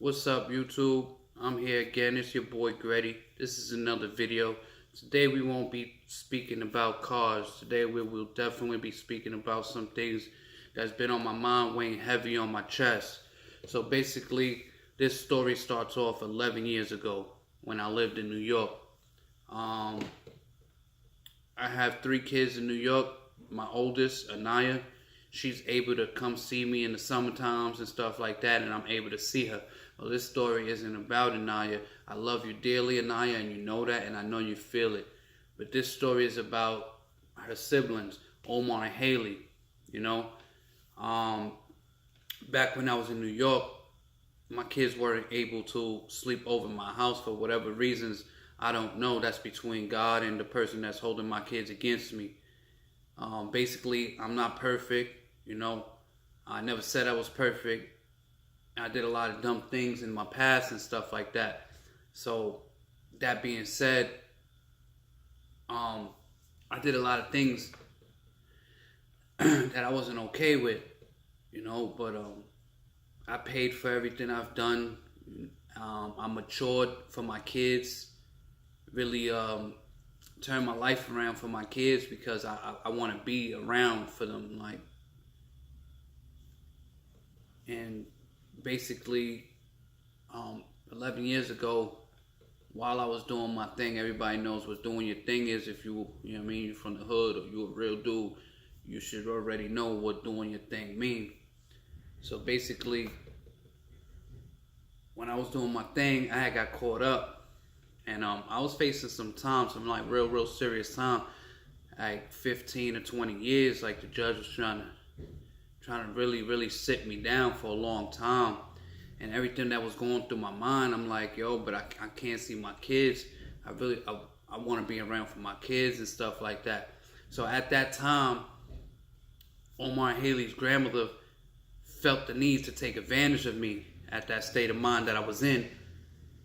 What's up, YouTube? I'm here again. It's your boy Gretty. This is another video. Today we won't be speaking about cars. Today we will definitely be speaking about some things that's been on my mind, weighing heavy on my chest. So basically, this story starts off 11 years ago when I lived in New York. I have 3 kids in New York. My oldest, Anaya, she's able to come see me in the summer times and stuff like that, and I'm able to see her. Well, this story isn't about Anaya. I love you dearly, Anaya, and you know that, and I know you feel it. But this story is about her siblings, Omar and Haley. You know, back when I was in New York, my kids weren't able to sleep over my house for whatever reasons. I don't know. That's between God and the person that's holding my kids against me. Basically, I'm not perfect. You know, I never said I was perfect. I did a lot of dumb things in my past and stuff like that. So, that being said, I did a lot of things that I wasn't okay with, you know, but I paid for everything I've done. I matured for my kids, really turned my life around for my kids because I want to be around for them, like, and basically 11 years ago, while I was doing my thing, everybody knows what doing your thing is. If you know what I mean, you're from the hood or you're a real dude, you should already know what doing your thing mean. So basically, when I was doing my thing, I had got caught up, and I was facing some like real serious time, like 15 or 20 years. Like the judge was trying to really sit me down for a long time, and everything that was going through my mind, I'm like, yo, but I can't see my kids. I want to be around for my kids and stuff like that. So at that time, Omar and Haley's grandmother felt the need to take advantage of me at that state of mind that I was in.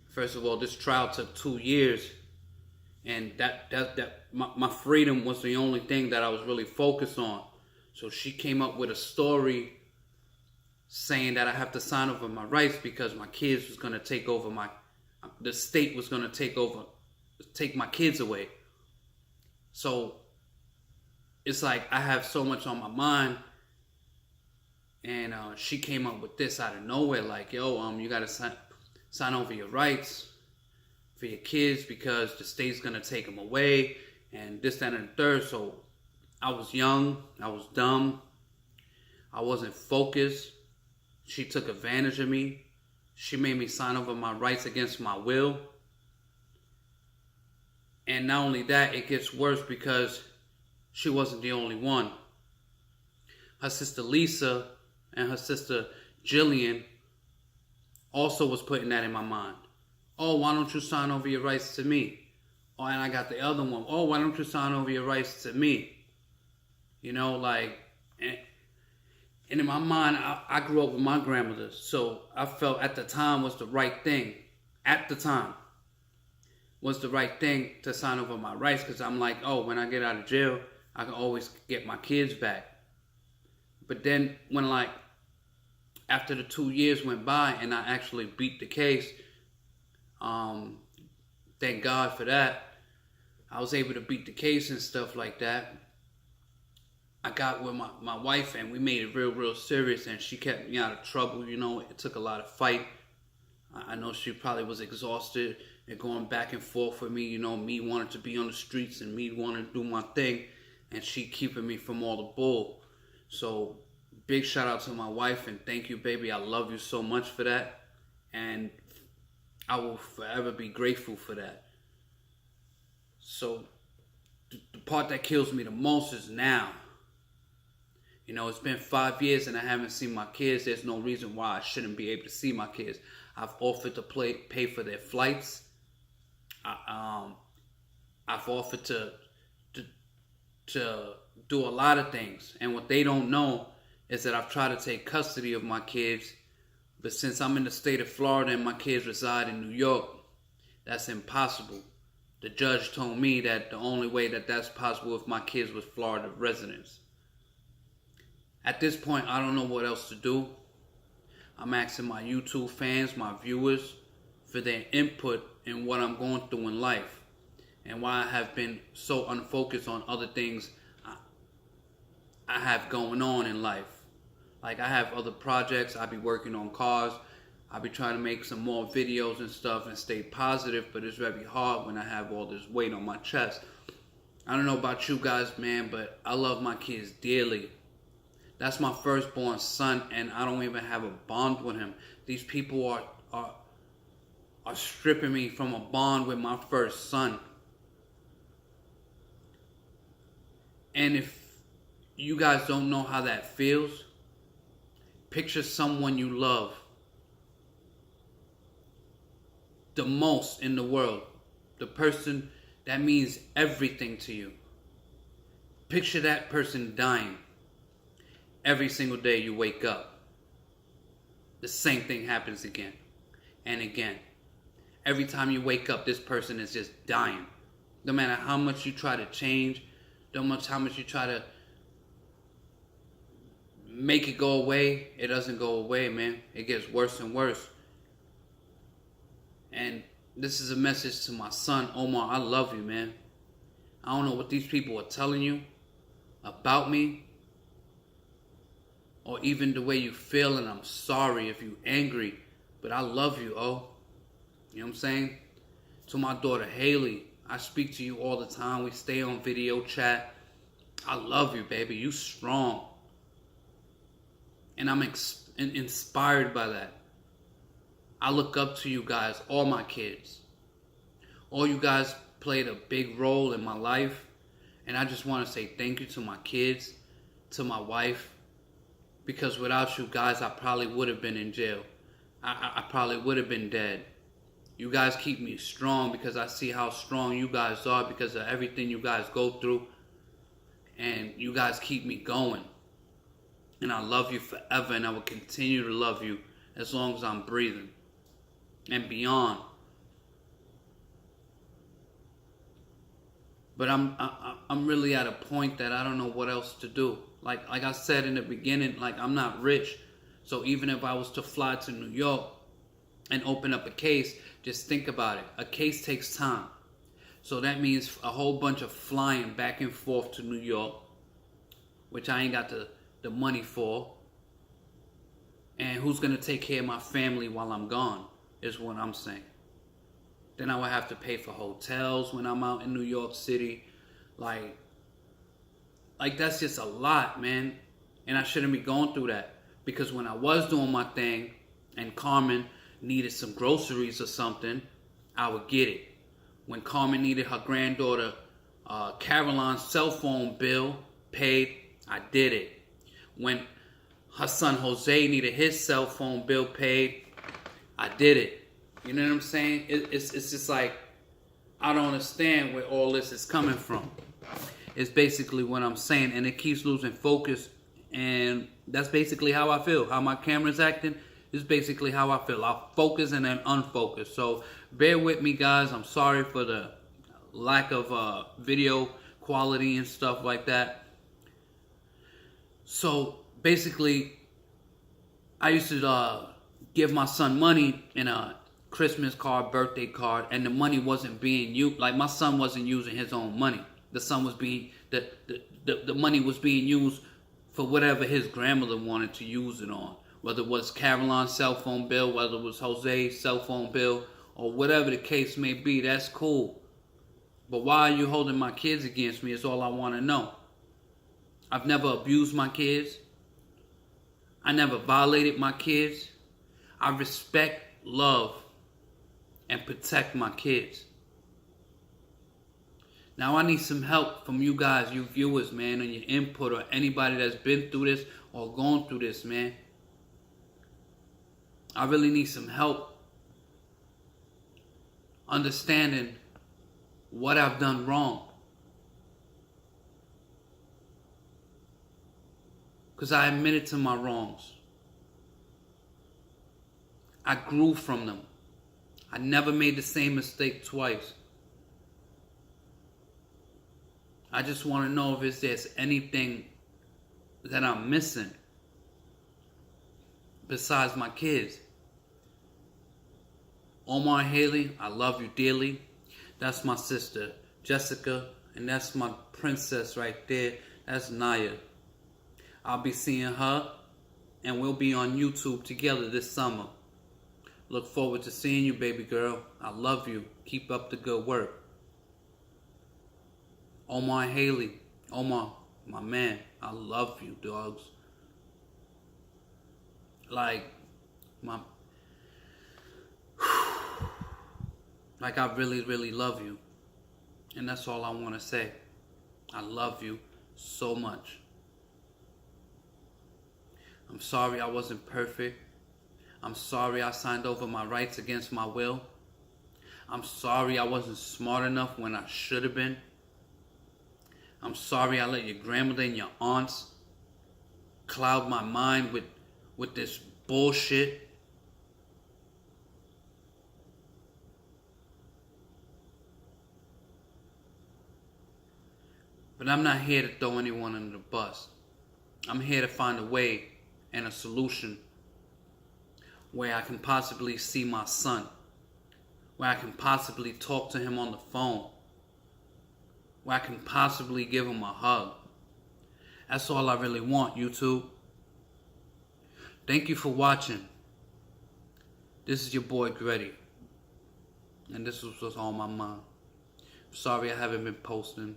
First of all, this trial took 2 years, and my freedom was the only thing that I was really focused on. So she came up with a story saying that I have to sign over my rights because my kids was gonna take over the state was gonna take my kids away. So it's like I have so much on my mind, and she came up with this out of nowhere, like, yo, you gotta sign over your rights for your kids because the state's gonna take them away, and this, that, and the third. So I was young, I was dumb, I wasn't focused. She took advantage of me. She made me sign over my rights against my will. And not only that, it gets worse because she wasn't the only one. Her sister Lisa and her sister Jillian also was putting that in my mind. Oh, why don't you sign over your rights to me? Oh, and I got the other one. Oh, why don't you sign over your rights to me? You know, like, and in my mind, I grew up with my grandmother, so I felt at the time was the right thing. At the time was the right thing to sign over my rights, because I'm like, oh, when I get out of jail, I can always get my kids back. But then when, like, after the 2 years went by and I actually beat the case, thank God for that, I was able to beat the case and stuff like that. I got with my wife, and we made it real serious, and she kept me out of trouble. You know, it took a lot of fight. I know she probably was exhausted and going back and forth with me, you know, me wanting to be on the streets and me wanting to do my thing, and she keeping me from all the bull. So big shout out to my wife, and thank you, baby. I love you so much for that, and I will forever be grateful for that. So the part that kills me the most is now. You know, it's been 5 years and I haven't seen my kids. There's no reason why I shouldn't be able to see my kids. I've offered to pay for their flights. I've offered to do a lot of things. And what they don't know is that I've tried to take custody of my kids. But since I'm in the state of Florida and my kids reside in New York, that's impossible. The judge told me that the only way that that's possible if my kids was Florida residents. At this point, I don't know what else to do. I'm asking my YouTube fans, my viewers, for their input in what I'm going through in life and why I have been so unfocused on other things I have going on in life. Like I have other projects, I be working on cars, I be trying to make some more videos and stuff and stay positive, but it's very hard when I have all this weight on my chest. I don't know about you guys, man, but I love my kids dearly. That's my firstborn son, and I don't even have a bond with him. These people are stripping me from a bond with my first son. And if you guys don't know how that feels, picture someone you love the most in the world, the person that means everything to you. Picture that person dying. Every single day you wake up, the same thing happens again and again. Every time you wake up, this person is just dying. No matter how much you try to change, no matter how much you try to make it go away, it doesn't go away, man. It gets worse and worse. And this is a message to my son, Omar. I love you, man. I don't know what these people are telling you about me, or even the way you feel, and I'm sorry if you're angry, but I love you, oh. You know what I'm saying? To my daughter, Haley, I speak to you all the time. We stay on video chat. I love you, baby. You strong. And I'm inspired by that. I look up to you guys, all my kids. All you guys played a big role in my life. And I just want to say thank you to my kids, to my wife, because without you guys, I probably would have been in jail. I probably would have been dead. You guys keep me strong because I see how strong you guys are because of everything you guys go through. And you guys keep me going. And I love you forever, and I will continue to love you as long as I'm breathing and beyond. But I'm really at a point that I don't know what else to do. Like I said in the beginning, like I'm not rich. So even if I was to fly to New York and open up a case, just think about it. A case takes time. So that means a whole bunch of flying back and forth to New York, which I ain't got the money for. And who's going to take care of my family while I'm gone is what I'm saying. Then I would have to pay for hotels when I'm out in New York City. Like that's just a lot, man. And I shouldn't be going through that. Because when I was doing my thing and Carmen needed some groceries or something, I would get it. When Carmen needed her granddaughter Caroline's cell phone bill paid, I did it. When her son Jose needed his cell phone bill paid, I did it. You know what I'm saying? It's just like, I don't understand where all this is coming from. It's basically what I'm saying, and it keeps losing focus, and that's basically how I feel. How my camera's acting is basically how I feel. I'll focus and then unfocus. So bear with me, guys. I'm sorry for the lack of video quality and stuff like that. So basically, I used to give my son money in a Christmas card, birthday card, and the money wasn't being used. Like my son wasn't using his own money. The son was being the money was being used for whatever his grandmother wanted to use it on. Whether it was Caroline's cell phone bill, whether it was Jose's cell phone bill, or whatever the case may be, that's cool. But why are you holding my kids against me is all I want to know. I've never abused my kids. I never violated my kids. I respect, love, and protect my kids. Now I need some help from you guys, you viewers, man, and your input, or anybody that's been through this or gone through this, man. I really need some help understanding what I've done wrong. Because I admitted to my wrongs. I grew from them. I never made the same mistake twice. I just want to know if there's anything that I'm missing. besides my kids. Omar and Haley, I love you dearly. That's my sister, Jessica, and that's my princess right there. That's Naya. I'll be seeing her, and we'll be on YouTube together this summer. Look forward to seeing you, baby girl. I love you. Keep up the good work. Omar and Haley. Omar, my man, I love you, dogs. Like I really, really love you. And that's all I want to say. I love you so much. I'm sorry I wasn't perfect. I'm sorry I signed over my rights against my will. I'm sorry I wasn't smart enough when I should have been. I'm sorry I let your grandmother and your aunts cloud my mind with this bullshit. But I'm not here to throw anyone under the bus. I'm here to find a way and a solution where I can possibly see my son, where I can possibly talk to him on the phone, where I can possibly give him a hug. That's all I really want, YouTube. Thank you for watching. This is your boy Gretty, and this was what's on my mind. Sorry I haven't been posting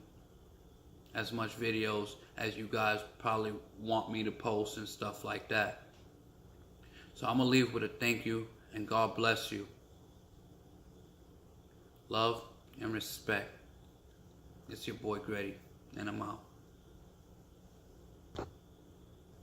as much videos as you guys probably want me to post and stuff like that. So I'm gonna leave with a thank you and God bless you. Love and respect. It's your boy Gretty, and I'm out.